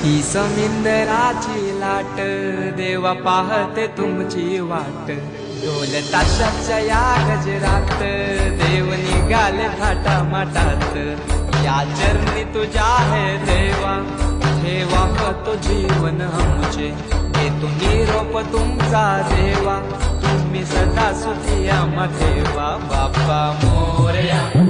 ही समिंदराची लाट देवा पाहते तुमची वाट ढोल ताशाच्या या गजरात देव निघाले थाटामाटात या चरणी तुझ्या है देवा ठेवा तो जीवन आमचे घेतो निरोप तुमचा देवा तुम्ही सदा सुखी आम्हा ठेवा बाप्पा मोरया।